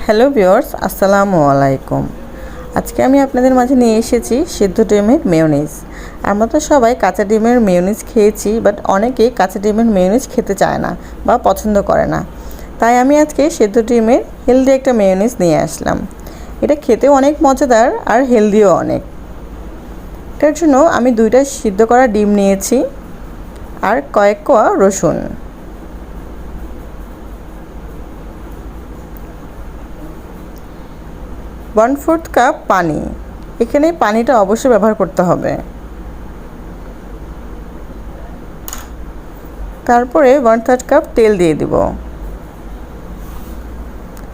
Hello viewers, আসসালামু আলাইকুম। আজকে আমি আপনাদের মাঝে নিয়ে এসেছি সিদ্ধ ডিমের মেয়োনিজ। আমরা তো সবাই কাঁচা ডিমের মেয়োনিজ খেয়েছি, বাট অনেকেই কাঁচা ডিমের মেয়োনিজ খেতে চায় না বা পছন্দ করে না। তাই আমি আজকে সিদ্ধ ডিমের হেলদি একটা মেয়োনিজ নিয়ে আসলাম। এটা খেতেও অনেক মজাদার আর হেলদিও অনেক। এটার জন্য আমি 2টা সিদ্ধ করা ডিম নিয়েছি আর কয়েক কোয়া রসুন। 1/4 কাপ পানি। এখানে পানিটা অবশ্যই ব্যবহার করতে হবে। তারপরে 1/3 কাপ তেল দিয়ে দিব।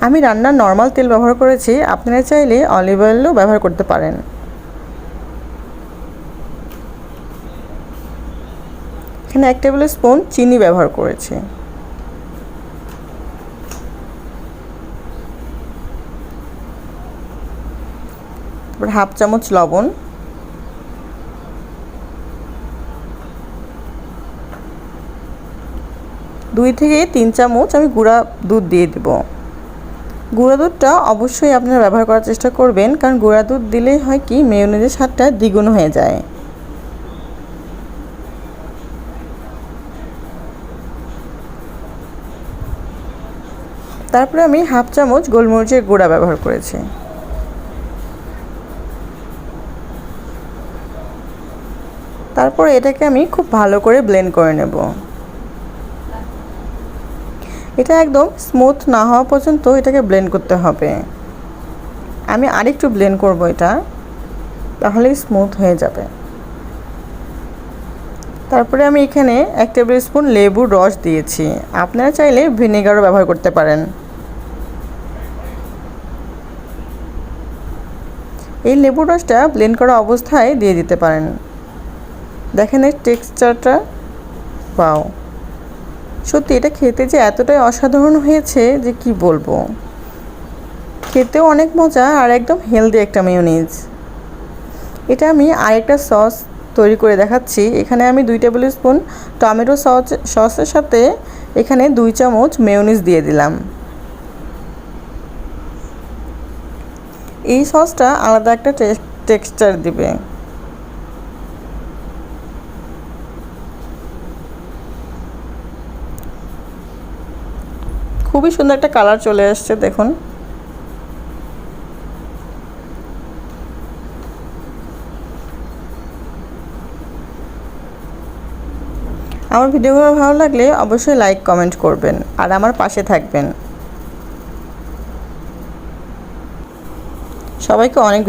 আমি রান্নার নর্মাল তেল ব্যবহার করেছি, আপনারা চাইলে অলিভ অয়েলও ব্যবহার করতে পারেন। এখানে 1 টেবিল স্পুন চিনি ব্যবহার করেছি। তারপর হাফ চামচ লবণ, 2 থেকে 3 চামচ আমি গুঁড়া দুধ দিয়ে দেব। গুঁড়া দুধটা অবশ্যই আপনারা ব্যবহার করার চেষ্টা করবেন, কারণ গুঁড়া দুধ দিলে হয় কি মেয়োনিজের স্বাদটা দ্বিগুণ হয়ে যায়। তারপরে আমি হাফ চামচ গোলমরিচের গুঁড়া ব্যবহার করেছি। তারপর এটাকে আমি খুব ভালো করে ব্লেন্ড করে নেব। এটা একদম স্মুথ না হওয়া পর্যন্ত এটাকে ব্লেন্ড করতে হবে। আমি আরেকটু ব্লেন্ড করব এটা, তাহলেই স্মুথ হয়ে যাবে। তারপরে আমি এখানে 1 টেবিল স্পুন লেবুর রস দিয়েছি। আপনারা চাইলে ভিনেগারও ব্যবহার করতে পারেন। এই লেবুর রসটা ব্লেন্ড করা অবস্থায় দিয়ে দিতে পারেন। দেখেন এর টেক্সচারটা, পাও সত্যি এটা খেতে যে এতটাই অসাধারণ হয়েছে যে কি বলবো। খেতেও অনেক মজা আর একদম হেলদি একটা মেয়োনিজ। এটা আমি আরেকটা সস তৈরি করে দেখাচ্ছি। এখানে আমি 2 টেবিল স্পুন টমেটো সসের সাথে এখানে 2 চামচ মেয়োনিজ দিয়ে দিলাম। এই সসটা আলাদা একটা টেক্সচার দিবে। খুবই সুন্দর একটা কালার চলে আসছে, দেখুন। আমার ভিডিওগুলো ভালো লাগলে অবশ্যই লাইক কমেন্ট করবেন আর আমার পাশে থাকবেন। সবাইকে অনেক